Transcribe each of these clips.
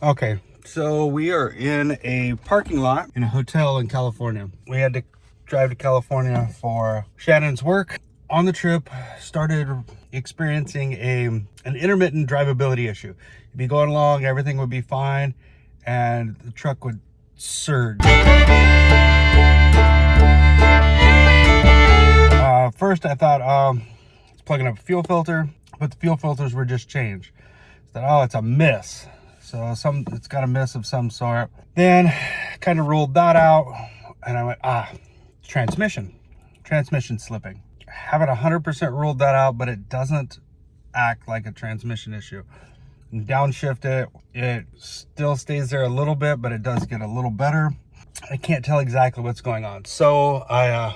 Okay, so we are in a parking lot in a hotel in California. We had to drive to California for Shannon's work. On the trip, started experiencing an intermittent drivability issue. You'd be going along, everything would be fine, and the truck would surge. First, I thought it's plugging up a fuel filter, but the fuel filters were just changed. I thought, oh, it's a miss. So it's got a miss of some sort. Then kind of ruled that out, and I went, transmission slipping. I haven't 100% ruled that out, but it doesn't act like a transmission issue. And downshift it still stays there a little bit, but it does get a little better. I can't tell exactly what's going on. So I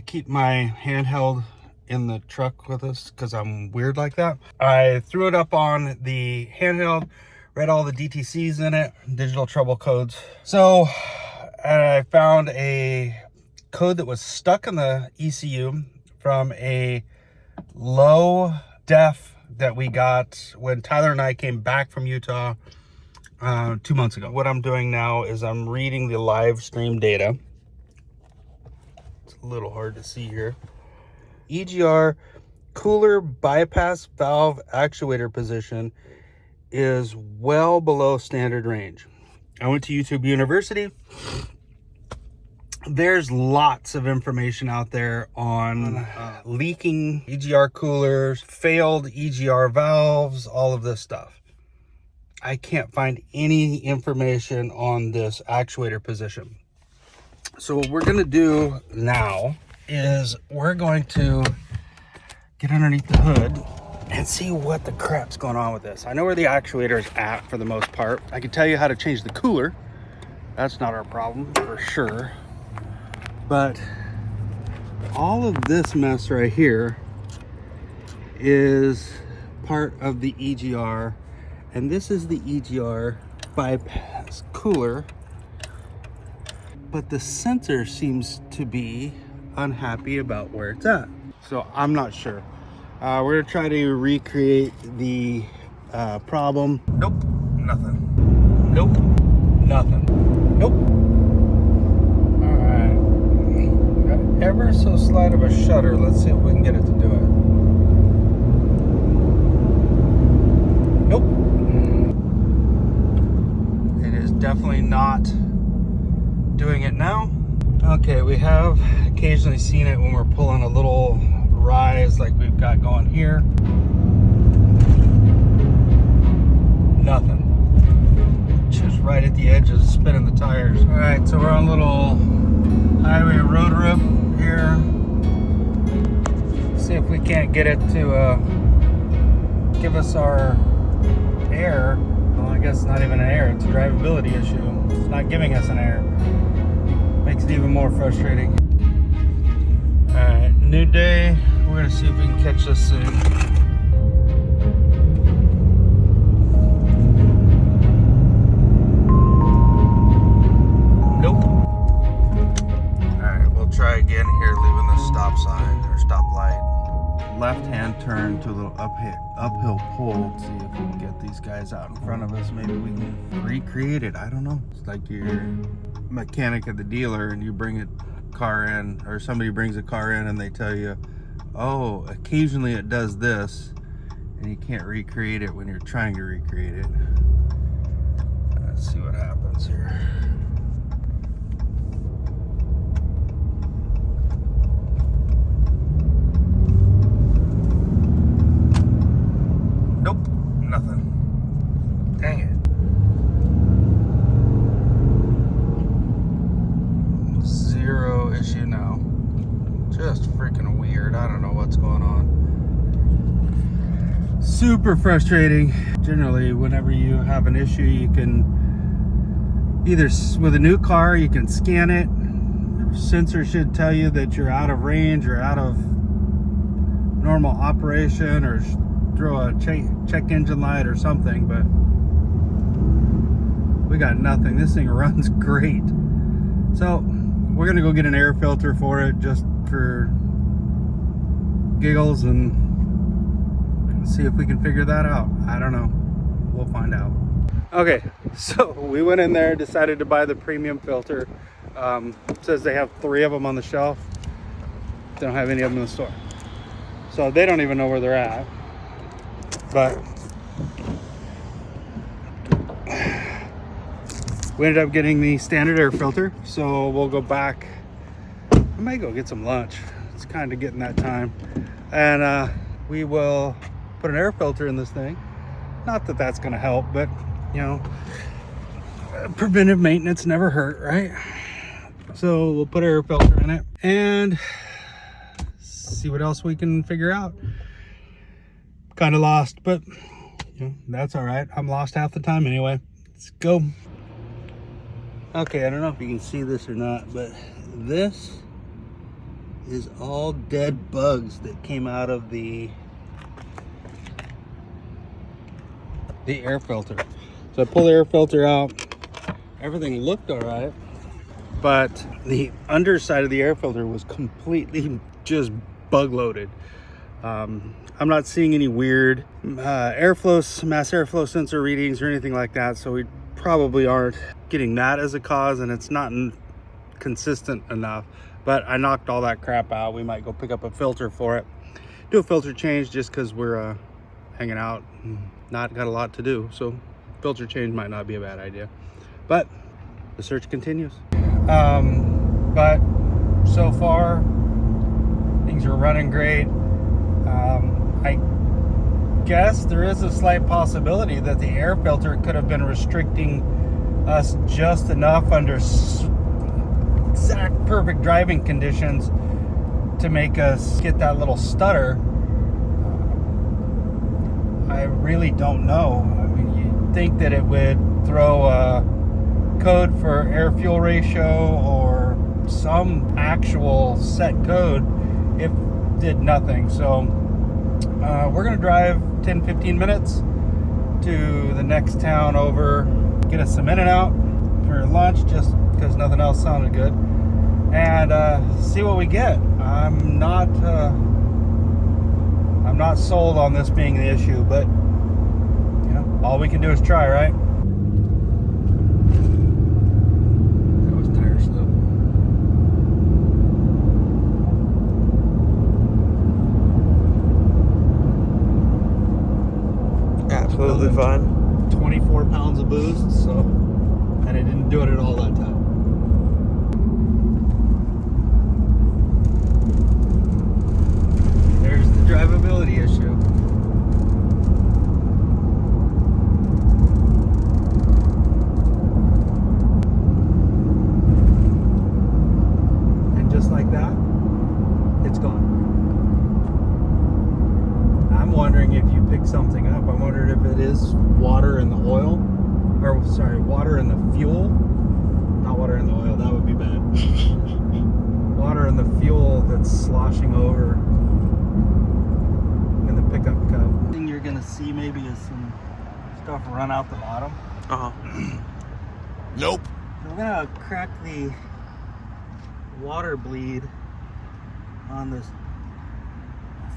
keep my handheld in the truck with us because I'm weird like that. I threw it up on the handheld, read all the DTCs in it, digital trouble codes. So I found a code that was stuck in the ECU from a low def that we got when Tyler and I came back from Utah 2 months ago. What I'm doing now is I'm reading the live stream data. It's a little hard to see here. EGR cooler bypass valve actuator position is well below standard range. I went to YouTube University. There's lots of information out there on leaking EGR coolers, failed EGR valves, all of this stuff. I can't find any information on this actuator position. So what we're going to do now is we're going to get underneath the hood and see what the crap's going on with this. I know where the actuator is at for the most part. I can tell you how to change the cooler. That's not our problem for sure. But all of this mess right here is part of the EGR, and this is the EGR bypass cooler, but the sensor seems to be unhappy about where it's at. So I'm not sure. We're gonna try to recreate the problem. Nope, nothing. Nope, nothing. Nope. All right, got ever so slight of a shutter. Let's see if we can get it to do it. Nope. It is definitely not doing it now. Okay, we have occasionally seen it when we're pulling a little rise like we've got going here. Nothing. Just right at the edge of spinning the tires. All right, so we're on a little highway road rip here. See if we can't get it to give us our air. Well, I guess not even an air, it's a drivability issue. It's not giving us an air. Makes it even more frustrating. All right, new day. We're gonna see if we can catch this soon. Nope. All right, we'll try again here, leaving the stop sign or stop light. Left-hand turn to a little uphill pull. See if we can get these guys out in front of us. Maybe we can recreate it. I don't know. It's like you're mechanic at the dealer and you bring a car in, or somebody brings a car in and they tell you, oh, occasionally it does this, and you can't recreate it when you're trying to recreate it. Let's see what happens here. Nope, nothing. Dang it. Zero issue now. Just freaking weird. I don't know what's going on. Super frustrating. Generally, whenever you have an issue, you can either, with a new car, you can scan it. The sensor should tell you that you're out of range or out of normal operation, or throw a check engine light or something, but we got nothing. This thing runs great. So we're gonna go get an air filter for it just for giggles and see if we can figure that out. I don't know. We'll find out. Okay, so we went in there, decided to buy the premium filter. Says they have 3 of them on the shelf. They don't have any of them in the store. So they don't even know where they're at. But we ended up getting the standard air filter. So we'll go back. I might go get some lunch. It's kind of getting that time. And we will put an air filter in this thing. Not that that's going to help, but you know, preventive maintenance never hurt, right? So we'll put an air filter in it and see what else we can figure out. Kind of lost, but you know, that's all right. I'm lost half the time anyway. Let's go. Okay, I don't know if you can see this or not, but this is all dead bugs that came out of the air filter. So I pulled the air filter out. Everything looked all right, but the underside of the air filter was completely just bug loaded. I'm not seeing any weird mass airflow sensor readings or anything like that, so we probably aren't getting that as a cause, and it's not consistent enough. But I knocked all that crap out. We might go pick up a filter for it, do a filter change, just because we're hanging out and not got a lot to do. So filter change might not be a bad idea, but the search continues. But so far things are running great. I guess there is a slight possibility that the air filter could have been restricting us just enough under exact perfect driving conditions to make us get that little stutter. I really don't know. I mean, you'd think that it would throw a code for air fuel ratio or some actual set code if it did nothing. So we're gonna drive 10-15 minutes to the next town over, get us some In-N-Out for lunch, just because nothing else sounded good, and see what we get. I'm not sold on this being the issue, but you know, all we can do is try, right? That was tire slip. Absolutely fine. 24 pounds of boost, so, and it didn't do it at all that time. There's the drivability issue. And just like that, it's gone. I'm wondering if you pick something up. I'm wondering if it is water in the oil, or sorry, water in the fuel. Not water in the oil, that would be bad. Water in the fuel that's sloshing over in the pickup cup. The thing you're gonna see maybe is some stuff run out the bottom. Nope. So we're gonna crack the water bleed on this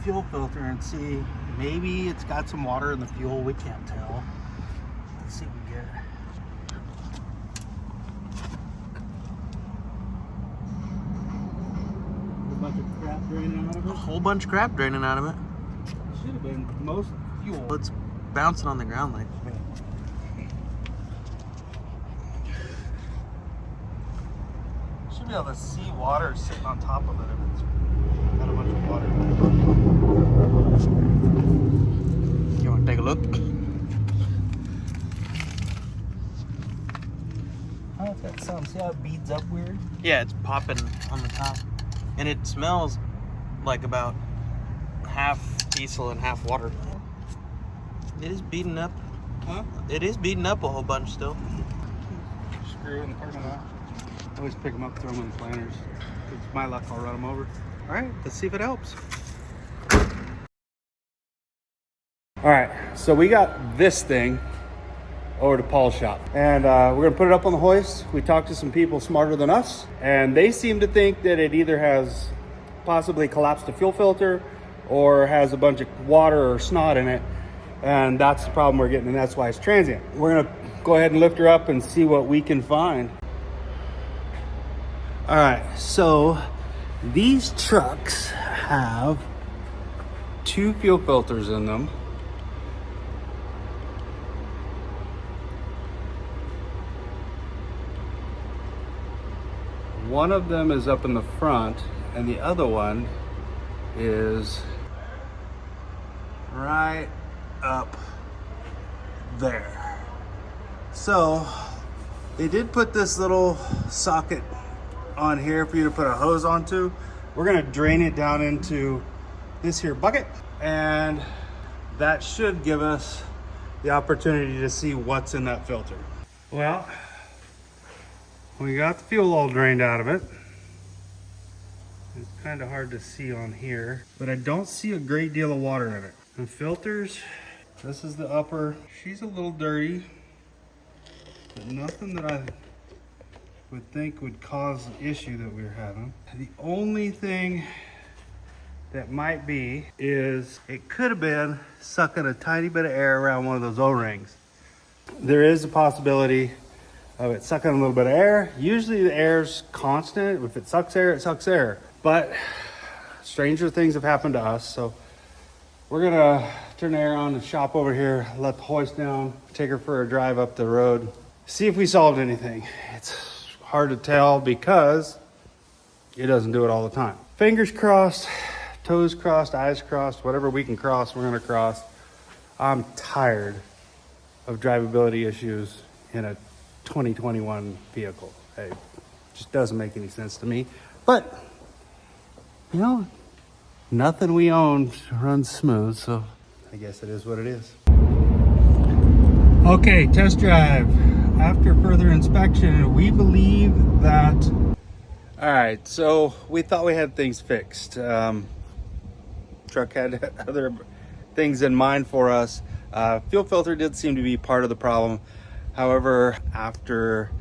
fuel filter and see, maybe it's got some water in the fuel. We can't tell. Let's see what we get. A bunch of crap draining out of it. A whole bunch of crap draining out of it. Should have been most fuel. It's bouncing on the ground like. Should be able to see water sitting on top of it if it's got a bunch of water. You want to take a look? Oh, it's got some. See how it beads up weird? Yeah, it's popping on the top. And it smells like about half diesel and half water. It is beating up. Huh? It is beating up a whole bunch still. Screw in the parking lot. I always pick them up, throw them in the planters. If it's my luck, I'll run them over. All right, let's see if it helps. All right, so we got this thing over to Paul's shop, and we're gonna put it up on the hoist. We talked to some people smarter than us, and they seem to think that it either has possibly collapsed the fuel filter or has a bunch of water or snot in it, and that's the problem we're getting, and that's why it's transient. We're gonna go ahead and lift her up and see what we can find. All right, so these trucks have 2 fuel filters in them. One of them is up in the front and the other one is right up there. So they did put this little socket on here for you to put a hose onto. We're gonna drain it down into this here bucket, and that should give us the opportunity to see what's in that filter. Well, we got the fuel all drained out of it. It's kind of hard to see on here, but I don't see a great deal of water in it. The filters, this is the upper. She's a little dirty, but nothing that I would think would cause an issue that we're having. The only thing that might be is it could have been sucking a tiny bit of air around one of those O-rings. There is a possibility of it sucking a little bit of air. Usually the air's constant. If it sucks air, it sucks air. But stranger things have happened to us. So we're gonna turn the air on and shop over here, let the hoist down, take her for a drive up the road, see if we solved anything. It's hard to tell because it doesn't do it all the time. Fingers crossed, toes crossed, eyes crossed, whatever we can cross, we're gonna cross. I'm tired of drivability issues in a 2021 vehicle. It just doesn't make any sense to me. But, you know, nothing we own runs smooth, so I guess it is what it is. Okay, test drive. After further inspection, we believe that... All right, so we thought we had things fixed. Truck had other things in mind for us. Fuel filter did seem to be part of the problem. However, after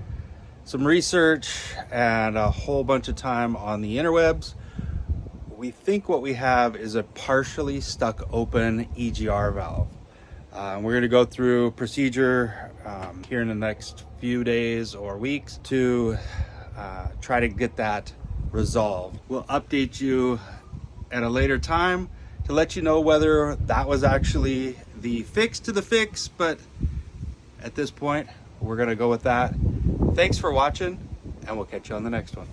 some research and a whole bunch of time on the interwebs, we think what we have is a partially stuck open EGR valve. We're going to go through procedure here in the next few days or weeks to try to get that resolved. We'll update you at a later time to let you know whether that was actually the fix to the fix, but at this point, we're gonna go with that. Thanks for watching, and we'll catch you on the next one.